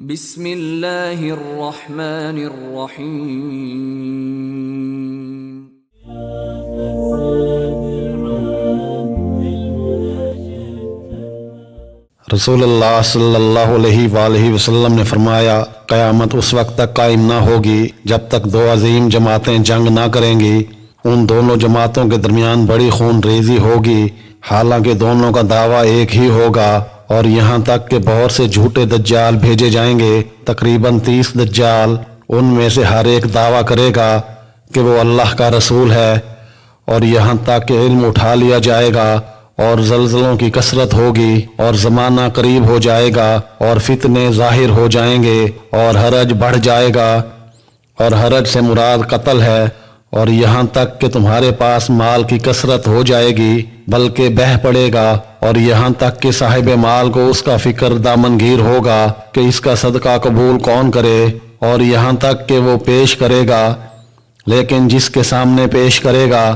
بسم اللہ الرحمن الرحیم۔ رسول اللہ صلی اللہ علیہ وآلہ وسلم نے فرمایا، قیامت اس وقت تک قائم نہ ہوگی جب تک دو عظیم جماعتیں جنگ نہ کریں گی۔ ان دونوں جماعتوں کے درمیان بڑی خون ریزی ہوگی، حالانکہ دونوں کا دعویٰ ایک ہی ہوگا، اور یہاں تک کہ بہت سے جھوٹے دجال بھیجے جائیں گے، تقریباً 30 دجال۔ ان میں سے ہر ایک دعویٰ کرے گا کہ وہ اللہ کا رسول ہے، اور یہاں تک کہ علم اٹھا لیا جائے گا، اور زلزلوں کی کثرت ہوگی، اور زمانہ قریب ہو جائے گا، اور فتنے ظاہر ہو جائیں گے، اور حرج بڑھ جائے گا، اور حرج سے مراد قتل ہے، اور یہاں تک کہ تمہارے پاس مال کی کثرت ہو جائے گی بلکہ بہہ پڑے گا، اور یہاں تک کہ صاحب مال کو اس کا فکر دامنگیر ہوگا کہ اس کا صدقہ قبول کون کرے، اور یہاں تک کہ وہ پیش کرے گا، لیکن جس کے سامنے پیش کرے گا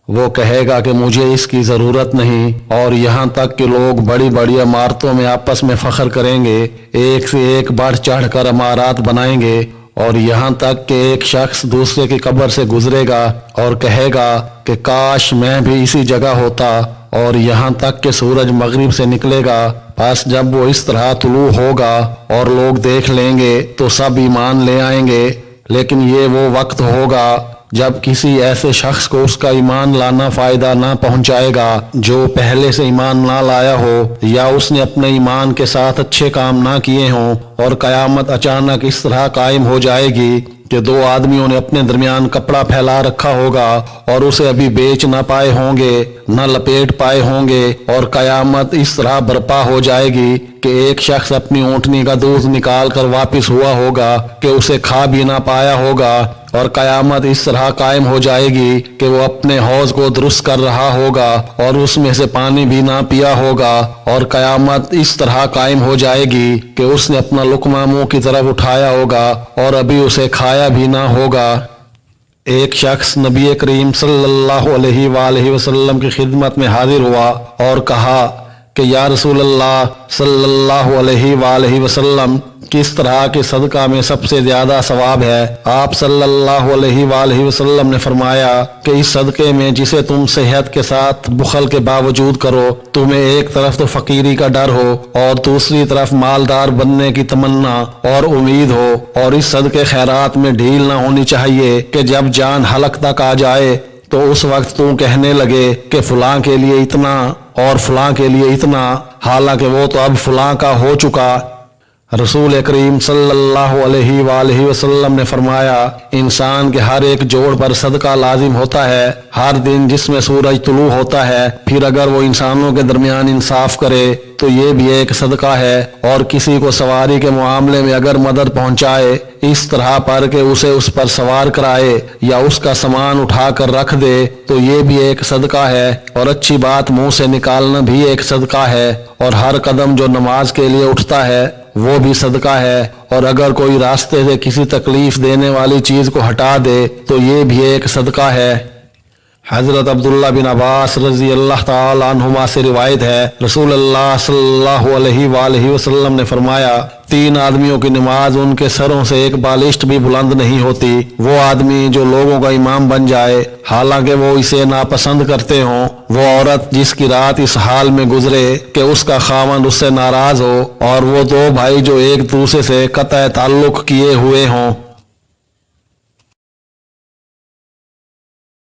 وہ کہے گا کہ مجھے اس کی ضرورت نہیں، اور یہاں تک کہ لوگ بڑی بڑی عمارتوں میں آپس میں فخر کریں گے، ایک سے ایک بڑھ چڑھ کر عمارات بنائیں گے، اور یہاں تک کہ ایک شخص دوسرے کی قبر سے گزرے گا اور کہے گا کہ کاش میں بھی اسی جگہ ہوتا، اور یہاں تک کہ سورج مغرب سے نکلے گا، پس جب وہ اس طرح طلوع ہوگا اور لوگ دیکھ لیں گے تو سب ایمان لے آئیں گے، لیکن یہ وہ وقت ہوگا جب کسی ایسے شخص کو اس کا ایمان لانا فائدہ نہ پہنچائے گا جو پہلے سے ایمان نہ لایا ہو، یا اس نے اپنے ایمان کے ساتھ اچھے کام نہ کیے ہوں، اور قیامت اچانک اس طرح قائم ہو جائے گی کہ دو آدمیوں نے اپنے درمیان کپڑا پھیلا رکھا ہوگا اور اسے ابھی بیچ نہ پائے ہوں گے، نہ لپیٹ پائے ہوں گے، اور قیامت اس طرح برپا ہو جائے گی کہ ایک شخص اپنی اونٹنی کا دودھ نکال کر واپس ہوا ہوگا کہ اسے کھا بھی نہ پایا ہوگا، اور قیامت اس طرح قائم ہو جائے گی کہ وہ اپنے حوض کو درست کر رہا ہوگا اور اس میں سے پانی بھی نہ پیا ہوگا، اور قیامت اس طرح قائم ہو جائے گی کہ اس نے اپنا لقمہ منہ کی طرف اٹھایا ہوگا اور ابھی اسے کھایا بھی نہ ہوگا۔ ایک شخص نبی کریم صلی اللہ علیہ وآلہ وسلم کی خدمت میں حاضر ہوا اور کہا کہ یا رسول اللہ صلی اللہ علیہ وآلہ وسلم، کس طرح کے صدقہ میں سب سے زیادہ ثواب ہے؟ آپ صلی اللہ علیہ وآلہ وسلم نے فرمایا کہ اس صدقے میں جسے تم صحت کے ساتھ بخل کے باوجود کرو، تمہیں ایک طرف تو فقیری کا ڈر ہو اور دوسری طرف مالدار بننے کی تمنا اور امید ہو، اور اس صدقے خیرات میں ڈھیل نہ ہونی چاہیے کہ جب جان حلق تک آ جائے تو اس وقت تم کہنے لگے کہ فلاں کے لیے اتنا اور فلاں کے لیے اتنا، حالانکہ وہ تو اب فلاں کا ہو چکا۔ رسول کریم صلی اللہ علیہ وآلہ وسلم نے فرمایا، انسان کے ہر ایک جوڑ پر صدقہ لازم ہوتا ہے ہر دن جس میں سورج طلوع ہوتا ہے، پھر اگر وہ انسانوں کے درمیان انصاف کرے تو یہ بھی ایک صدقہ ہے، اور کسی کو سواری کے معاملے میں اگر مدد پہنچائے اس طرح پر کہ اسے اس پر سوار کرائے یا اس کا سامان اٹھا کر رکھ دے تو یہ بھی ایک صدقہ ہے، اور اچھی بات منہ سے نکالنا بھی ایک صدقہ ہے، اور ہر قدم جو نماز کے لیے اٹھتا ہے وہ بھی صدقہ ہے، اور اگر کوئی راستے سے کسی تکلیف دینے والی چیز کو ہٹا دے تو یہ بھی ایک صدقہ ہے۔ حضرت عبداللہ بن عباس رضی اللہ تعالی عنہما سے روایت ہے، رسول اللہ صلی اللہ علیہ وآلہ وسلم نے فرمایا، 3 آدمیوں کی نماز ان کے سروں سے ایک بالشت بھی بلند نہیں ہوتی۔ وہ آدمی جو لوگوں کا امام بن جائے حالانکہ وہ اسے ناپسند کرتے ہوں، وہ عورت جس کی رات اس حال میں گزرے کہ اس کا خاوند اس سے ناراض ہو، اور وہ 2 بھائی جو ایک دوسرے سے قطع تعلق کیے ہوئے ہوں۔